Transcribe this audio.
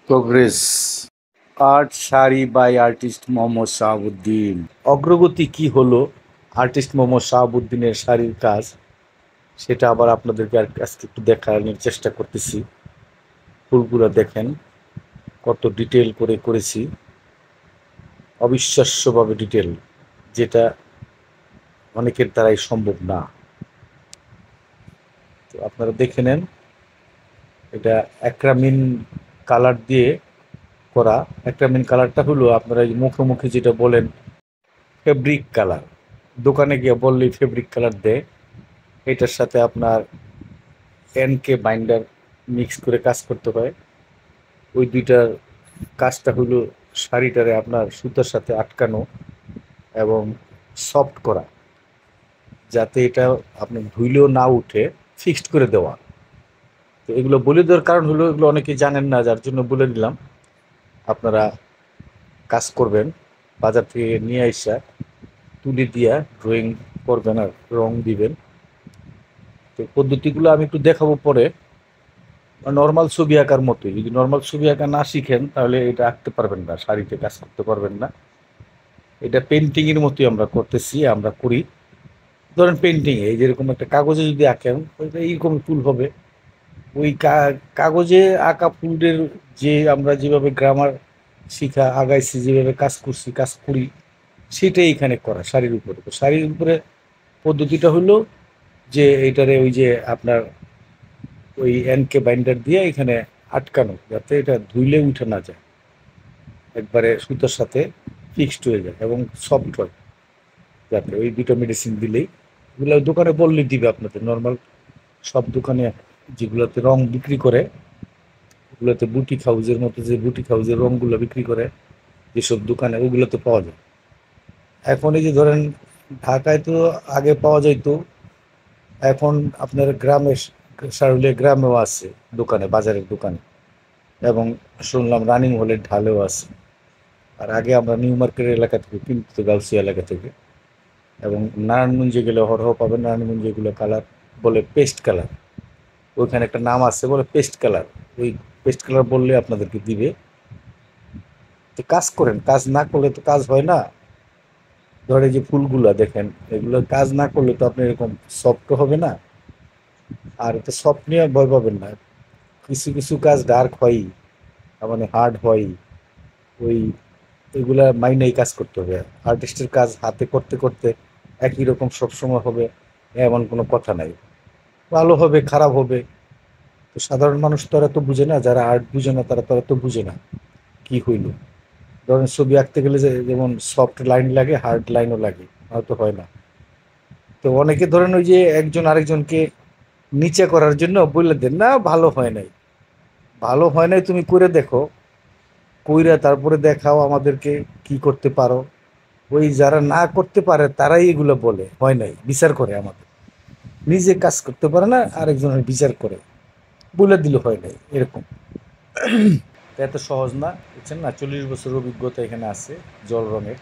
Progress art sari by artist Mohammad Shahabuddin. অগ্রগতি কি হলো আর্টিস্ট মোহাম্মদ শাহাবুদ্দিনের শাড়ির কাজ, সেটা আবার আপনাদেরকে আজকে একটু দেখানোর চেষ্টা করতেছি। ফুলগুলো দেখেন কত ডিটেল করে করেছি, অবিশ্বাস্যভাবে ডিটেল, যেটা অনেকের দ্বারাই সম্ভব না। তো আপনারা দেখে নেন, এটা অ্যাক্রামিন কালার দিয়ে করা। অ্যাক্রামিন কালারটা হলো আপনারা এই মুখোমুখি যেটা বলেন ফেব্রিক কালার, দোকানে গিয়ে বললেই ফেব্রিক কালার দেয়। এটার সাথে আপনার এনকে বাইন্ডার মিক্স করে কাজ করতে হয়। ওই দুইটার কাজটা হলো শাড়িটারে আপনার সুতার সাথে আটকানো এবং সফট করা, যাতে এটা আপনার ধুইলেও না উঠে, ফিক্সড করে দেওয়া। তো এগুলো বলে দেওয়ার কারণ হলো এগুলো অনেকে জানেন না, যার জন্য বলে দিলাম। আপনারা কাজ করবেন, বাজার থেকে নিয়ে আসা তুলি দিয়া ড্রয়িং করবেন আর রং দিবেন। তো পদ্ধতিগুলো আমি একটু দেখাবো পরে। নর্মাল ছবি আঁকার মতোই, যদি নর্মাল ছবি আঁকা না শিখেন তাহলে এটা আঁকতে পারবেন না, শাড়িতে কাজ করতে পারবেন না। এটা পেন্টিংয়ের মতোই আমরা করতেছি, আমরা করি। ধরেন পেন্টিং এই যেরকম একটা কাগজে যদি আঁকেন ওইটা এইরকম ফুল হবে। ওই কাগজে আঁকা ফুলের যে আমরা যেভাবে গ্রামার শিখা আগাইছি, যেভাবে কাজ করছি, কাজ করি, সেটাই এখানে করা শাড়ির উপরে। তো শাড়ির উপরে পদ্ধতিটা হলো যে এইটারে ওই যে আপনার ওই এনকে বাইন্ডার দিয়ে এখানে আটকানো, যাতে এটা ধুইলে উঠে না যায়, একবারে সুতোর সাথে ফিক্সড হয়ে যায় এবং সফট হয়। যাতে ওই দুটো মেডিসিন দিলেই, এগুলো দোকানে বললেই দিবে আপনাদের। নর্মাল সব দোকানে যেগুলোতে রং বিক্রি করে, ওগুলোতে বুটিক হাউসের মতো যে বুটিক হাউসের রংগুলো বিক্রি করে যেসব দোকানে, ওগুলোতে পাওয়া যায়। এখন এই যে ধরেন ঢাকায় তো আগে পাওয়া যাইতো, এখন আপনার গ্রামে সারুলিয়া গ্রামেও আছে, দোকানে, বাজারের দোকানে, এবং শুনলাম রানিং হলের ঢালেও আছে। আর আগে আমরা নিউ মার্কেট এলাকা থেকে কিনতো, গাউসিয়া এলাকা থেকে। এবং নারায়ণগঞ্জে গেলে হরহ পাবেন, নারায়ণগঞ্জে এগুলো কালার বলে পেস্ট কালার। ওইখানে একটা নাম আছে বলে পেস্ট কালার, ওই পেস্ট কালার বললে আপনাদেরকে দিবে। তো কাজ করেন, কাজ না করলে তো কাজ হয় না। ধরে যে ফুলগুলো দেখেন, এগুলো কাজ না করলে তো আপনি এরকম সফট হবে না। আর এটা সফট নিয়ে ভয় পাবেন না, কিছু কিছু কাজ ডার্ক হয়, মানে হার্ড হয়। ওই এগুলা মাইনেই কাজ করতে হবে। আর্টিস্টের কাজ হাতে করতে করতে একই রকম সবসময় হবে এমন কোনো কথা নাই। ভালো হবে, খারাপ হবে। তো সাধারণ মানুষ তো আর এত বুঝে না, যারা আর্ট বুঝে না তারা তো আর এত বুঝে না কি হইল। ধরেন ছবি আঁকতে গেলে যে যেমন সফট লাইন লাগে, হার্ড লাইনও লাগে, হয়তো হয় না। তো অনেকে ধরেন ওই যে একজন আরেকজনকে নিচে করার জন্য বলে দেন, না ভালো হয় নাই, ভালো হয় নাই, তুমি করে দেখো, কইরা তারপরে দেখাও আমাদেরকে কি করতে পারো। ওই যারা না করতে পারে তারাই এগুলো বলে হয় নাই, বিচার করে আমাদের। নিজে কাজ করতে পারে না, আরেকজনের বিচার করে, বলে দিল হয় নাই, এরকম। এত সহজ না, বুঝছেন না। 40 বছর অভিজ্ঞতা এখানে আছে জল রঙের।